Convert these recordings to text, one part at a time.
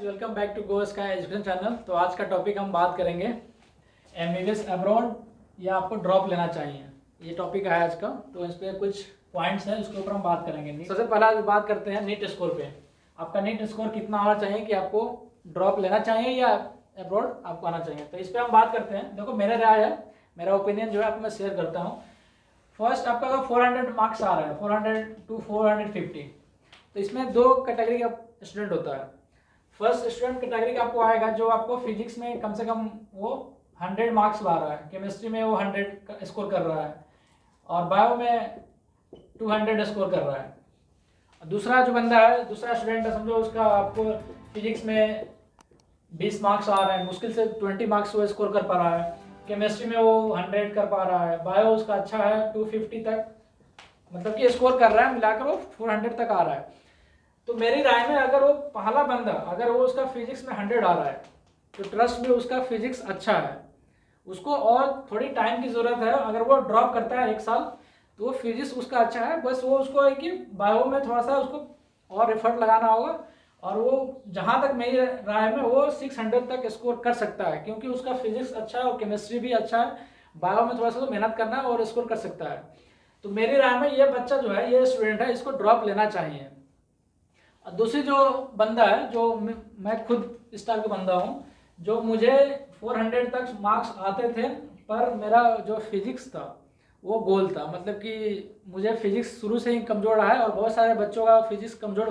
Welcome back to Go Sky education channel. तो आज का टॉपिक हम बात करेंगे एमबीबीएस अब्रॉड या आपको ड्रॉप लेना चाहिए, ये टॉपिक है आज का। तो इस पर कुछ पॉइंट्स हैं, उसके ऊपर हम बात करेंगे। सबसे पहला बात करते हैं नीट स्कोर पे। आपका नीट स्कोर कितना होना चाहिए कि आपको ड्रॉप लेना चाहिए या अब्रॉड आपको आना चाहिए। तो इस पर हम बात करते हैं। देखो मेरा राय है, मेरा ओपिनियन जो है आपको मैं शेयर करता हूँ। फर्स्ट आपका अगर 400 मार्क्स आ रहा है, 400 to 450, तो इसमें दो कैटेगरी का स्टूडेंट होता है। फर्स्ट स्टूडेंट कैटेगरी का आपको आएगा जो आपको फिजिक्स में कम से कम वो 100 मार्क्स ला रहा है, केमिस्ट्री में वो 100 स्कोर कर रहा है और बायो में 200 स्कोर कर रहा है। दूसरा जो बंदा है, दूसरा स्टूडेंट है, समझो उसका आपको फिजिक्स में 20 मार्क्स आ रहे हैं, मुश्किल से 20 मार्क्स वो स्कोर कर पा रहा है, केमिस्ट्री में वो 100 कर पा रहा है, बायो उसका अच्छा है 250 तक, मतलब कि स्कोर कर रहा है, मिलाकर वो 400 तक आ रहा है। तो मेरी राय में अगर वो पहला बंदा अगर वो उसका फिजिक्स में 100 आ रहा है तो ट्रस्ट में उसका फिजिक्स अच्छा है, उसको और थोड़ी टाइम की ज़रूरत है। अगर वो ड्रॉप करता है 1 साल तो वो फिजिक्स उसका अच्छा है, बस वो उसको है कि बायो में थोड़ा सा उसको और एफर्ट लगाना होगा और वो जहाँ तक मेरी राय में वो 600 तक स्कोर कर सकता है, क्योंकि उसका फिजिक्स अच्छा है और केमिस्ट्री भी अच्छा है। बायो में थोड़ा सा तो मेहनत करना है और स्कोर कर सकता है। तो मेरी राय में ये बच्चा जो है, ये स्टूडेंट है, इसको ड्रॉप लेना चाहिए। दूसरी जो बंदा है, जो मैं खुद इस टाइप का बंदा हूँ, जो मुझे 400 तक मार्क्स आते थे पर मेरा जो फिजिक्स था वो गोल था, मतलब कि मुझे फिजिक्स शुरू से ही कमज़ोर रहा है और बहुत सारे बच्चों का फिजिक्स कमज़ोर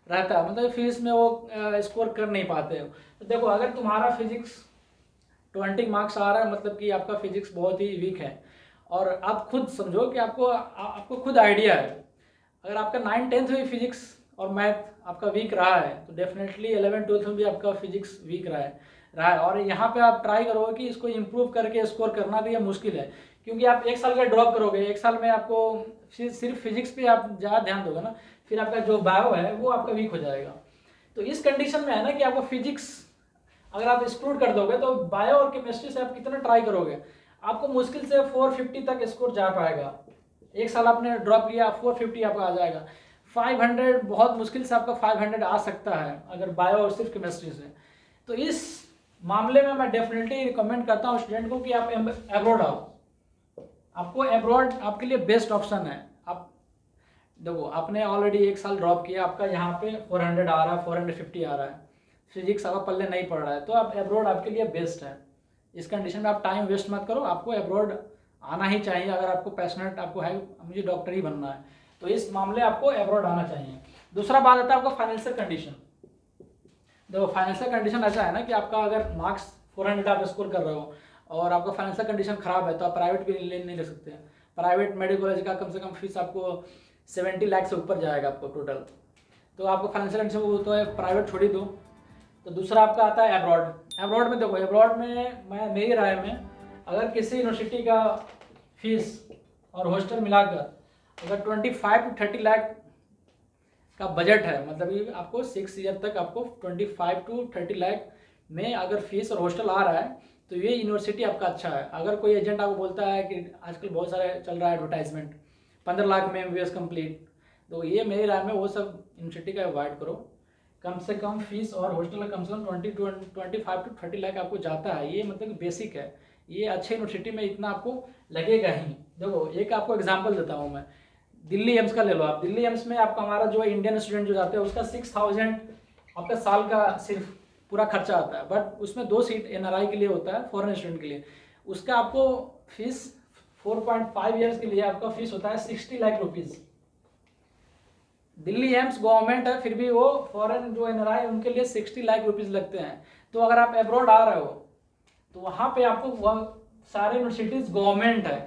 रहता है, मतलब फिजिक्स में वो स्कोर कर नहीं पाते हो। तो देखो अगर तुम्हारा फिजिक्स 20 मार्क्स आ रहा है, मतलब कि आपका फिजिक्स बहुत ही वीक है और आप खुद समझो कि आपको खुद आइडिया है। अगर आपका 9-10th में फिजिक्स और मैथ आपका वीक रहा है तो डेफिनेटली 11-12th में भी आपका फिजिक्स वीक रहा है और यहाँ पे आप ट्राई करोगे कि इसको इम्प्रूव करके स्कोर करना, तो ये मुश्किल है, क्योंकि आप 1 साल का ड्रॉप करोगे, 1 साल में आपको सिर्फ फिजिक्स पे आप ज़्यादा ध्यान दोगे ना, फिर आपका जो बायो है वो आपका वीक हो जाएगा। तो इस कंडीशन में है ना कि आपको फिजिक्स अगर आप एक्सक्लूड कर दोगे तो बायो और केमिस्ट्री से आप कितना ट्राई करोगे, आपको मुश्किल से 450 तक स्कोर जा पाएगा। 1 साल आपने ड्रॉप किया, 450 आपका आ जाएगा। 500 बहुत मुश्किल से आपका 500 आ सकता है अगर बायो और सिर्फ केमिस्ट्री से। तो इस मामले में मैं डेफिनेटली रिकमेंड करता हूँ स्टूडेंट को कि आप एब्रॉड आओ। आपको एब्रॉड आपके लिए बेस्ट ऑप्शन है। आप देखो आपने ऑलरेडी 1 साल ड्रॉप किया, आपका यहाँ पे 400 आ रहा है, 450 आ रहा है, फिजिक्स आपका पल्ले नहीं पड़ रहा है, तो आप एब्रॉड आपके लिए बेस्ट है। इस कंडीशन में आप टाइम वेस्ट मत करो, आपको एब्रॉड आना ही चाहिए। अगर आपको पैशनेट आपको है मुझे डॉक्टर ही बनना है तो इस मामले आपको एब्रॉड आना चाहिए। दूसरा बात आता है आपका फाइनेंशियल कंडीशन। देखो फाइनेंशियल कंडीशन ऐसा है ना कि आपका अगर मार्क्स 400 आप स्कोर कर रहे हो और आपका फाइनेंशियल कंडीन खराब है तो आप प्राइवेट भी नहीं ले सकते हैं। प्राइवेट मेडिकल कॉलेज का कम से कम फीस आपको 70 लाख से ऊपर जाएगा आपको टोटल। तो आपको फाइनेंशियल कंडीशन वो तो है, प्राइवेट छोड़ ही दो। तो दूसरा आपका आता है एब्रॉड। एब्रॉड में देखो, एब्रॉड में मैं मेरी राय में अगर किसी यूनिवर्सिटी का फीस और हॉस्टल मिलाकर अगर 25 to 30 लाख का बजट है, मतलब ये आपको 6 ईयर तक आपको 25 to 30 लाख में अगर फीस और हॉस्टल आ रहा है तो ये यूनिवर्सिटी आपका अच्छा है। अगर कोई एजेंट आपको बोलता है कि आजकल बहुत सारे चल रहा है एडवर्टाइजमेंट 15 लाख में MBBS कंप्लीट, तो ये मेरी राय में वो सब यूनिवर्सिटी का अवॉइड करो। कम से कम फीस और हॉस्टल का कम से कम 25 to 30 लाख आपको जाता है, ये मतलब बेसिक है। ये अच्छे यूनिवर्सिटी में इतना आपको लगेगा ही। देखो एक आपको एग्जांपल देता हूँ मैं, दिल्ली एम्स का ले लो आप। दिल्ली एम्स में आपका हमारा जो इंडियन स्टूडेंट जो जाते हैं उसका 6000 आपका साल का सिर्फ पूरा खर्चा आता है, बट उसमें 2 सीट NRI के लिए होता है, फॉरेन स्टूडेंट के लिए। उसका आपको फीस 4.5 ईयर्स के लिए आपका फीस होता है 60 lakh rupees. Delhi AIIMS government है, फिर भी वो फॉरेन जो NRI उनके लिए 60 लाख रुपीज़ लगते हैं। तो अगर आप एब्रॉड आ रहे हो तो वहाँ पे आपको वह सारे यूनिवर्सिटीज़ गवर्नमेंट है,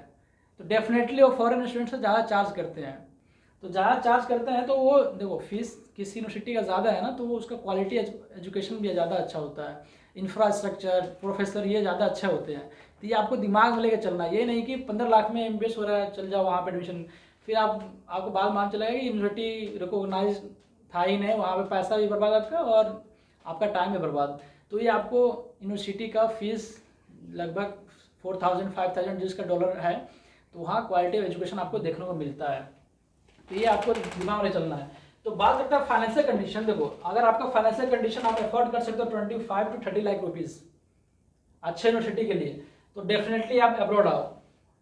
तो डेफिनेटली वो फॉरेन स्टूडेंट से ज़्यादा चार्ज करते हैं। तो ज़्यादा चार्ज करते हैं तो वो देखो फीस किसी यूनिवर्सिटी का ज़्यादा है ना, तो वो उसका क्वालिटी एजुकेशन भी ज़्यादा अच्छा होता है, इंफ्रास्ट्रक्चर प्रोफेसर ये ज़्यादा अच्छे होते हैं। तो ये आपको दिमाग में लेकर चलना, ये नहीं कि 15 लाख में MBBS हो रहा है चल जाओ वहाँ पर एडमिशन, फिर आपको बाद मान चलेगा कि यूनिवर्सिटी रिकोगनाइज था ही नहीं, वहाँ पर पैसा भी बर्बाद आपका और आपका टाइम भी बर्बाद। तो ये आपको यूनिवर्सिटी का फीस लगभग 4000-5000 जिसका डॉलर है, तो वहाँ क्वालिटी ऑफ एजुकेशन आपको देखने को मिलता है। तो ये आपको दिमाग में चलना है। तो बात करते हैं फाइनेंशियल कंडीशन। देखो अगर आपका फाइनेंशियल कंडीशन आप अफोर्ड कर सकते हो 25 to 30 लाख रुपीज़ अच्छे यूनिवर्सिटी के लिए, तो डेफिनेटली आप अब्रॉड आओ।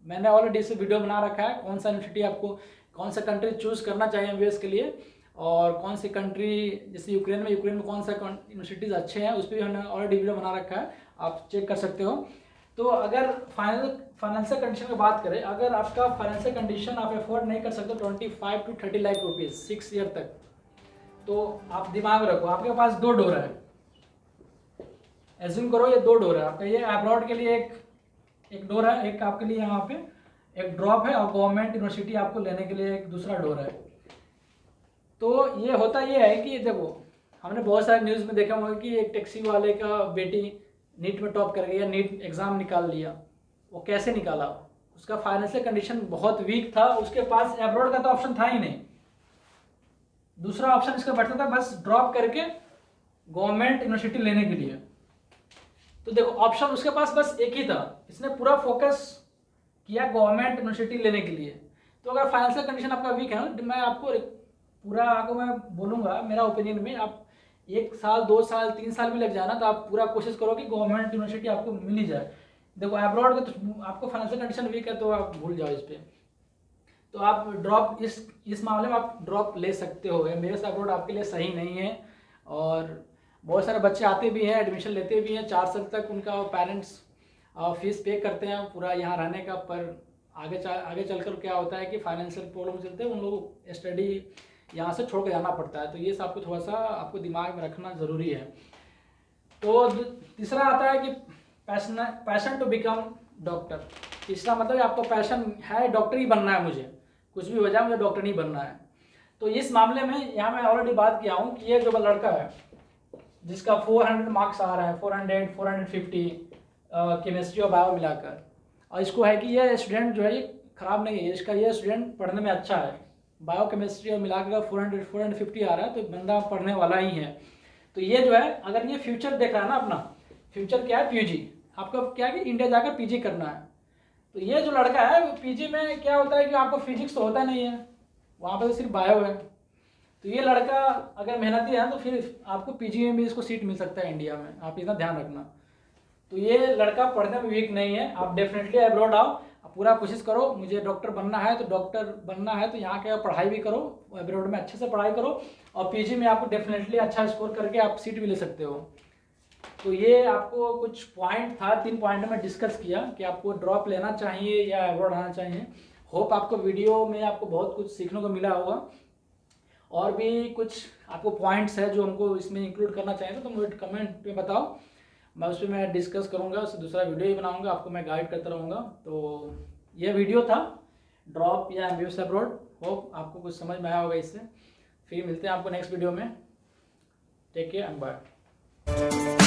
मैंने ऑलरेडी इस वीडियो बना रखा है कौन सा यूनिवर्सिटी आपको, कौन सा कंट्री चूज़ करना चाहिए एमबीबीएस के लिए, और कौन सी कंट्री जैसे यूक्रेन में कौन सा यूनिवर्सिटीज़ अच्छे हैं उस पर भी हमने ऑलरेडी वीडियो बना रखा है, आप चेक कर सकते हो। तो अगर फाइनेंशियल कंडीशन की बात करें, अगर आपका फाइनेंशियल कंडीशन आप अफोर्ड नहीं कर सकते 25 to 30 लाख रुपीज़ 6 ईयर तक, तो आप दिमाग में रखो आपके पास 2 डोर है। एज्यूम करो ये 2 डोर है आपका, ये अब्रॉड के लिए एक डोर है, एक आपके लिए यहाँ पे एक ड्रॉप है, और गवर्नमेंट यूनिवर्सिटी आपको लेने के लिए एक दूसरा डोर है। तो ये होता ये है कि देखो हमने बहुत सारे न्यूज़ में देखा होगा कि एक टैक्सी वाले का बेटी नीट में टॉप कर गई या नीट एग्ज़ाम निकाल लिया। वो कैसे निकाला? उसका फाइनेंशियल कंडीशन बहुत वीक था, उसके पास अब्रॉड का तो ऑप्शन था ही नहीं, दूसरा ऑप्शन इसका बचता था बस ड्रॉप करके गवर्नमेंट यूनिवर्सिटी लेने के लिए। तो देखो ऑप्शन उसके पास बस एक ही था, इसने पूरा फोकस किया गवर्नमेंट यूनिवर्सिटी लेने के लिए। तो अगर फाइनेंशियल कंडीशन आपका वीक है ना, मैं आपको पूरा आपको मैं बोलूँगा मेरा ओपिनियन में, आप 1 साल 2 साल 3 साल भी लग जाए ना, तो आप पूरा कोशिश करो कि गवर्नमेंट यूनिवर्सिटी आपको मिल ही जाए। देखो अब्रॉड का तो आपको फाइनेंशियल कंडीशन वीक है तो आप भूल जाओ इस पर, तो आप ड्रॉप इस मामले में आप ड्रॉप ले सकते हो। एमबीबीएस अब्रॉड आपके लिए सही नहीं है, और बहुत सारे बच्चे आते भी हैं, एडमिशन लेते भी हैं, 4 साल तक उनका पेरेंट्स फीस पे करते हैं पूरा यहाँ रहने का, पर आगे चलकर क्या होता है कि फाइनेंशियल प्रॉब्लम चलते हैं, उन लोग स्टडी यहाँ से छोड़ कर जाना पड़ता है। तो ये सब आपको थोड़ा सा आपको दिमाग में रखना ज़रूरी है। तो तीसरा आता है कि पैशन टू बिकम डॉक्टर। तीसरा मतलब आपका पैशन है डॉक्टर ही बनना है, मुझे कुछ भी वजह मुझे डॉक्टर नहीं बनना है। तो इस मामले में यहाँ मैं ऑलरेडी बात किया हूँ कि ये जो लड़का है जिसका 400 मार्क्स आ रहा है, 400 450 केमिस्ट्री और बायो मिलाकर, और इसको है कि ये स्टूडेंट जो है ये ख़राब नहीं है, इसका ये स्टूडेंट पढ़ने में अच्छा है, बायो केमिस्ट्री और मिलाकर 400 450 आ रहा है, तो बंदा पढ़ने वाला ही है। तो ये जो है अगर ये फ्यूचर देख रहा है ना, अपना फ्यूचर क्या है पीजी, आपको क्या है कि इंडिया जाकर पीजी करना है। तो ये जो लड़का है वो पीजी में क्या होता है कि आपको फिजिक्स तो होता नहीं है, वहाँ पर तो सिर्फ बायो है। तो ये लड़का अगर मेहनती है तो फिर आपको पीजी में भी इसको सीट मिल सकता है इंडिया में, आप इतना ध्यान रखना। तो ये लड़का पढ़ने में वीक नहीं है, आप डेफिनेटली अब्रॉड आओ, पूरा कोशिश करो। मुझे डॉक्टर बनना है तो यहाँ के पढ़ाई भी करो, अब्रॉड में अच्छे से पढ़ाई करो, और पीजी में आपको डेफिनेटली अच्छा स्कोर करके आप सीट भी ले सकते हो। तो ये आपको कुछ पॉइंट था, 3 पॉइंट में डिस्कस किया कि आपको ड्रॉप लेना चाहिए या अब्रॉड आना चाहिए। होप आपको वीडियो में आपको बहुत कुछ सीखने को मिला होगा, और भी कुछ आपको पॉइंट्स है जो हमको इसमें इंक्लूड करना चाहिए तो मुझे कमेंट में बताओ, मैं उस पर मैं डिस्कस करूँगा, उससे दूसरा वीडियो ही बनाऊँगा, आपको मैं गाइड करता रहूँगा। तो ये वीडियो था ड्रॉप या एमबीबीएस अब्रॉड, होप आपको कुछ समझ में आया होगा इससे। फिर मिलते हैं आपको नेक्स्ट वीडियो में, टेक केयर एंड बाय।